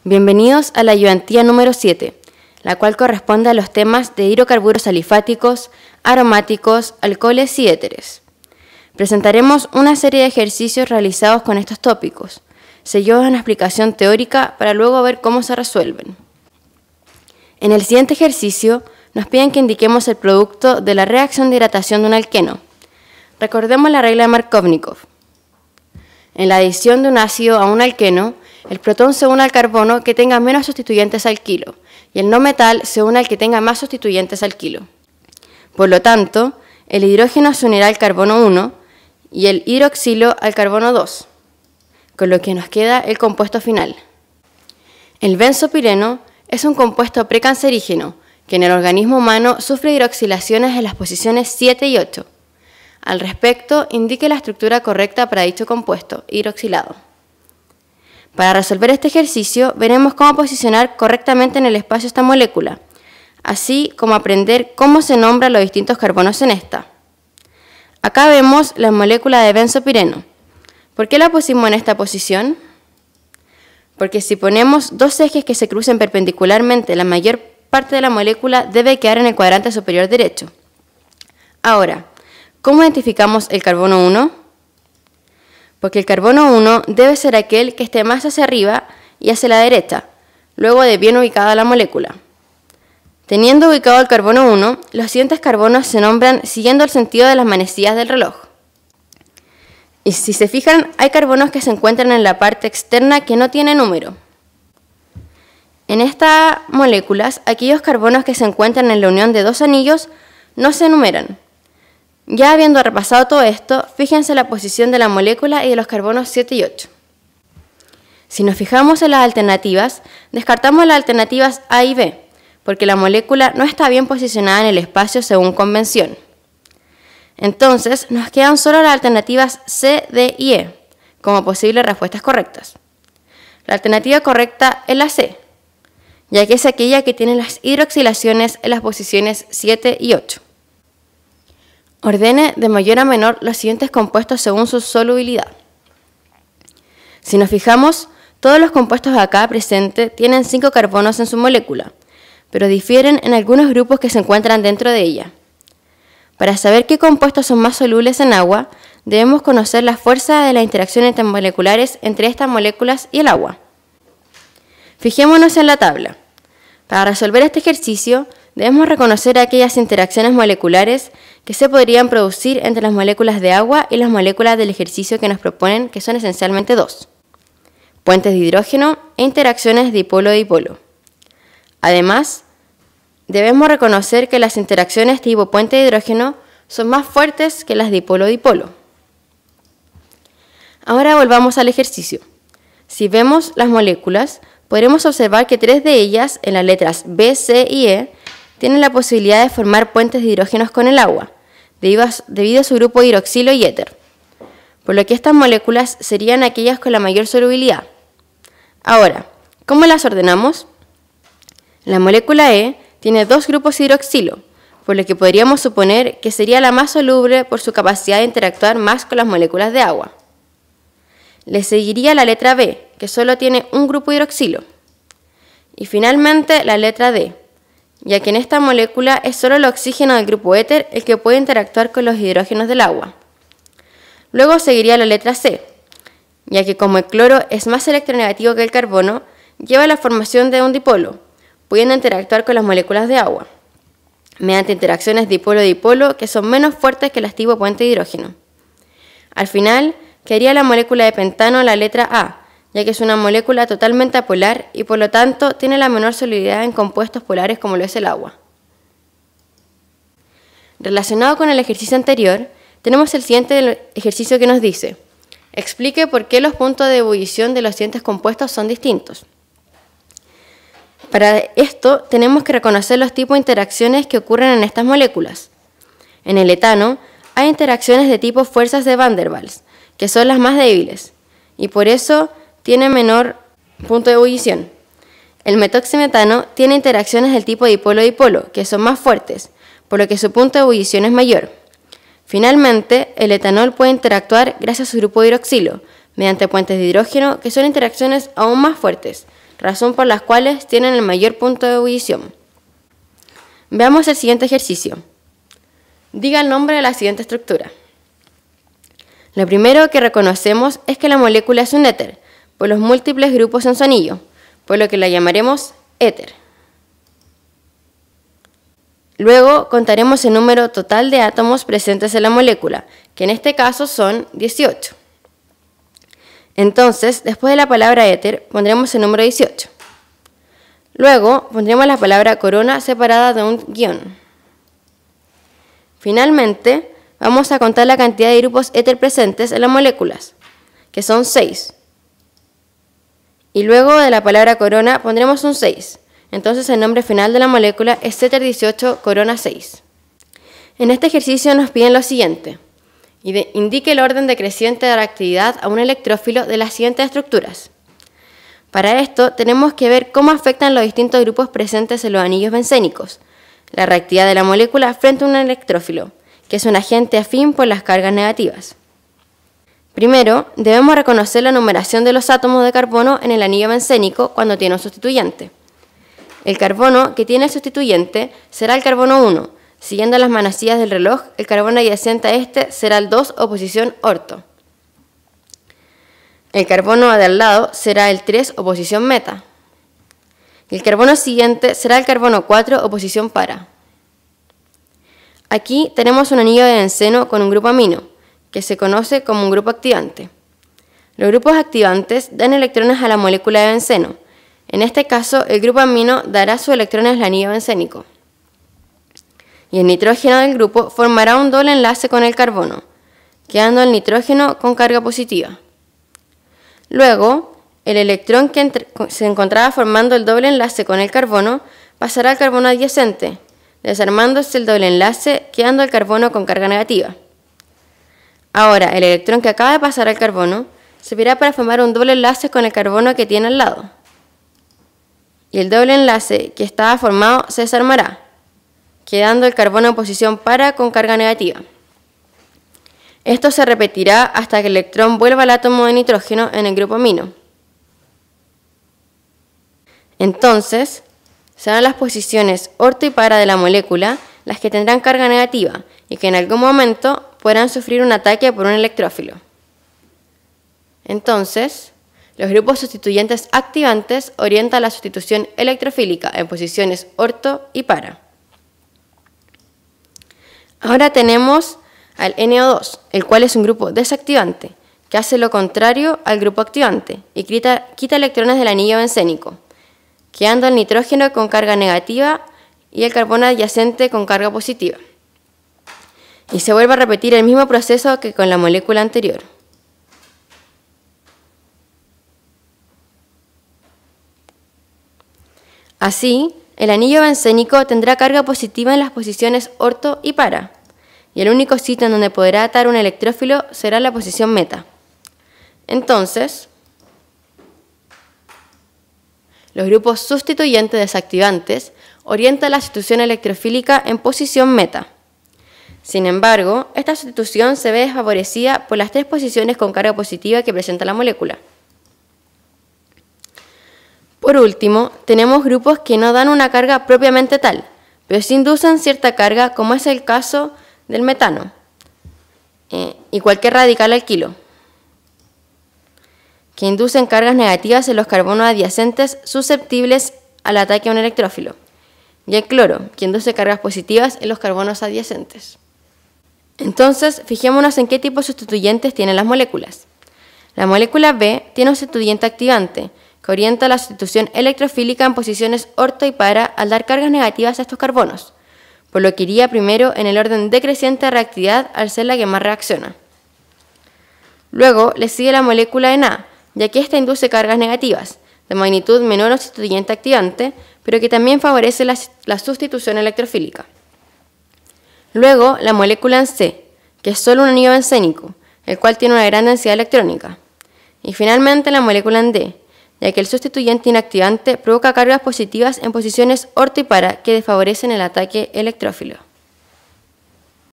Bienvenidos a la ayudantía número 7, la cual corresponde a los temas de hidrocarburos alifáticos, aromáticos, alcoholes y éteres. Presentaremos una serie de ejercicios realizados con estos tópicos, seguidos de una explicación teórica para luego ver cómo se resuelven. En el siguiente ejercicio nos piden que indiquemos el producto de la reacción de hidratación de un alqueno. Recordemos la regla de Markovnikov. En la adición de un ácido a un alqueno, el protón se une al carbono que tenga menos sustituyentes al kilo y el no metal se une al que tenga más sustituyentes al kilo. Por lo tanto, el hidrógeno se unirá al carbono 1 y el hidroxilo al carbono 2, con lo que nos queda el compuesto final. El benzopireno es un compuesto precancerígeno que en el organismo humano sufre hidroxilaciones en las posiciones 7 y 8. Al respecto, indique la estructura correcta para dicho compuesto, hidroxilado. Para resolver este ejercicio, veremos cómo posicionar correctamente en el espacio esta molécula, así como aprender cómo se nombran los distintos carbonos en esta. Acá vemos la molécula de benzopireno. ¿Por qué la pusimos en esta posición? Porque si ponemos dos ejes que se crucen perpendicularmente, la mayor parte de la molécula debe quedar en el cuadrante superior derecho. Ahora, ¿cómo identificamos el carbono 1? Porque el carbono 1 debe ser aquel que esté más hacia arriba y hacia la derecha, luego de bien ubicada la molécula. Teniendo ubicado el carbono 1, los siguientes carbonos se nombran siguiendo el sentido de las manecillas del reloj. Y si se fijan, hay carbonos que se encuentran en la parte externa que no tiene número. En estas moléculas, aquellos carbonos que se encuentran en la unión de dos anillos no se enumeran. Ya habiendo repasado todo esto, fíjense la posición de la molécula y de los carbonos 7 y 8. Si nos fijamos en las alternativas, descartamos las alternativas A y B, porque la molécula no está bien posicionada en el espacio según convención. Entonces, nos quedan solo las alternativas C, D y E, como posibles respuestas correctas. La alternativa correcta es la C, ya que es aquella que tiene las hidroxilaciones en las posiciones 7 y 8. Ordene de mayor a menor los siguientes compuestos según su solubilidad. Si nos fijamos, todos los compuestos acá presentes tienen 5 carbonos en su molécula, pero difieren en algunos grupos que se encuentran dentro de ella. Para saber qué compuestos son más solubles en agua, debemos conocer la fuerza de las interacciones intermoleculares entre estas moléculas y el agua. Fijémonos en la tabla. Para resolver este ejercicio, debemos reconocer aquellas interacciones moleculares que se podrían producir entre las moléculas de agua y las moléculas del ejercicio que nos proponen, que son esencialmente dos: puentes de hidrógeno e interacciones dipolo-dipolo. Además, debemos reconocer que las interacciones tipo puente de hidrógeno son más fuertes que las dipolo-dipolo. Ahora volvamos al ejercicio. Si vemos las moléculas, podremos observar que 3 de ellas, en las letras B, C y E, tienen la posibilidad de formar puentes de hidrógenos con el agua, debido a su grupo hidroxilo y éter, por lo que estas moléculas serían aquellas con la mayor solubilidad. Ahora, ¿cómo las ordenamos? La molécula E tiene 2 grupos hidroxilo, por lo que podríamos suponer que sería la más soluble por su capacidad de interactuar más con las moléculas de agua. Le seguiría la letra B, que solo tiene un grupo hidroxilo. Y finalmente la letra D, ya que en esta molécula es solo el oxígeno del grupo éter el que puede interactuar con los hidrógenos del agua. Luego seguiría la letra C, ya que como el cloro es más electronegativo que el carbono, lleva la formación de un dipolo, pudiendo interactuar con las moléculas de agua, mediante interacciones dipolo-dipolo que son menos fuertes que las tipo puente de hidrógeno. Al final, quedaría la molécula de pentano, la letra A, ya que es una molécula totalmente apolar y por lo tanto tiene la menor solubilidad en compuestos polares como lo es el agua. Relacionado con el ejercicio anterior, tenemos el siguiente ejercicio que nos dice: explique por qué los puntos de ebullición de los siguientes compuestos son distintos. Para esto tenemos que reconocer los tipos de interacciones que ocurren en estas moléculas. En el etano hay interacciones de tipo fuerzas de Van der Waals, que son las más débiles, y por eso tiene menor punto de ebullición. El metoximetano tiene interacciones del tipo dipolo-dipolo, que son más fuertes, por lo que su punto de ebullición es mayor. Finalmente, el etanol puede interactuar gracias a su grupo hidroxilo, mediante puentes de hidrógeno, que son interacciones aún más fuertes, razón por las cuales tienen el mayor punto de ebullición. Veamos el siguiente ejercicio. Diga el nombre de la siguiente estructura. Lo primero que reconocemos es que la molécula es un éter, por los múltiples grupos en su anillo, por lo que la llamaremos éter. Luego contaremos el número total de átomos presentes en la molécula, que en este caso son 18. Entonces, después de la palabra éter, pondremos el número 18. Luego, pondremos la palabra corona separada de un guión. Finalmente, vamos a contar la cantidad de grupos éter presentes en las moléculas, que son 6. Y luego de la palabra corona pondremos un 6. Entonces el nombre final de la molécula es éter 18 corona 6. En este ejercicio nos piden lo siguiente. Indique el orden decreciente de reactividad a un electrófilo de las siguientes estructuras. Para esto tenemos que ver cómo afectan los distintos grupos presentes en los anillos bencénicos la reactividad de la molécula frente a un electrófilo, que es un agente afín por las cargas negativas. Primero, debemos reconocer la numeración de los átomos de carbono en el anillo bencénico cuando tiene un sustituyente. El carbono que tiene el sustituyente será el carbono 1. Siguiendo las manecillas del reloj, el carbono adyacente a este será el 2 o posición orto. El carbono de al lado será el 3 o posición meta. El carbono siguiente será el carbono 4 o posición para. Aquí tenemos un anillo de benceno con un grupo amino, que se conoce como un grupo activante. Los grupos activantes dan electrones a la molécula de benceno. En este caso, el grupo amino dará sus electrones al anillo bencénico. Y el nitrógeno del grupo formará un doble enlace con el carbono, quedando el nitrógeno con carga positiva. Luego, el electrón que se encontraba formando el doble enlace con el carbono pasará al carbono adyacente, desarmándose el doble enlace, quedando el carbono con carga negativa. Ahora, el electrón que acaba de pasar al carbono servirá para formar un doble enlace con el carbono que tiene al lado. Y el doble enlace que estaba formado se desarmará, quedando el carbono en posición para con carga negativa. Esto se repetirá hasta que el electrón vuelva al átomo de nitrógeno en el grupo amino. Entonces, serán las posiciones orto y para de la molécula las que tendrán carga negativa y que en algún momento podrán sufrir un ataque por un electrófilo. Entonces, los grupos sustituyentes activantes orientan la sustitución electrofílica en posiciones orto y para. Ahora tenemos al NO2, el cual es un grupo desactivante, que hace lo contrario al grupo activante y quita electrones del anillo bencénico, quedando el nitrógeno con carga negativa y el carbono adyacente con carga positiva. Y se vuelve a repetir el mismo proceso que con la molécula anterior. Así, el anillo bencénico tendrá carga positiva en las posiciones orto y para, y el único sitio en donde podrá atar un electrófilo será la posición meta. Entonces, los grupos sustituyentes desactivantes orientan la sustitución electrofílica en posición meta. Sin embargo, esta sustitución se ve desfavorecida por las 3 posiciones con carga positiva que presenta la molécula. Por último, tenemos grupos que no dan una carga propiamente tal, pero sí inducen cierta carga, como es el caso del metano y cualquier radical alquilo, que inducen cargas negativas en los carbonos adyacentes susceptibles al ataque a un electrófilo, y el cloro, que induce cargas positivas en los carbonos adyacentes. Entonces, fijémonos en qué tipo de sustituyentes tienen las moléculas. La molécula B tiene un sustituyente activante, que orienta la sustitución electrofílica en posiciones orto y para al dar cargas negativas a estos carbonos, por lo que iría primero en el orden decreciente de reactividad al ser la que más reacciona. Luego le sigue la molécula Na, ya que ésta induce cargas negativas, de magnitud menor al sustituyente activante, pero que también favorece la sustitución electrofílica. Luego la molécula C, que es solo un anillo bencénico, el cual tiene una gran densidad electrónica. Y finalmente la molécula D, ya que el sustituyente inactivante provoca cargas positivas en posiciones orto y para que desfavorecen el ataque electrófilo.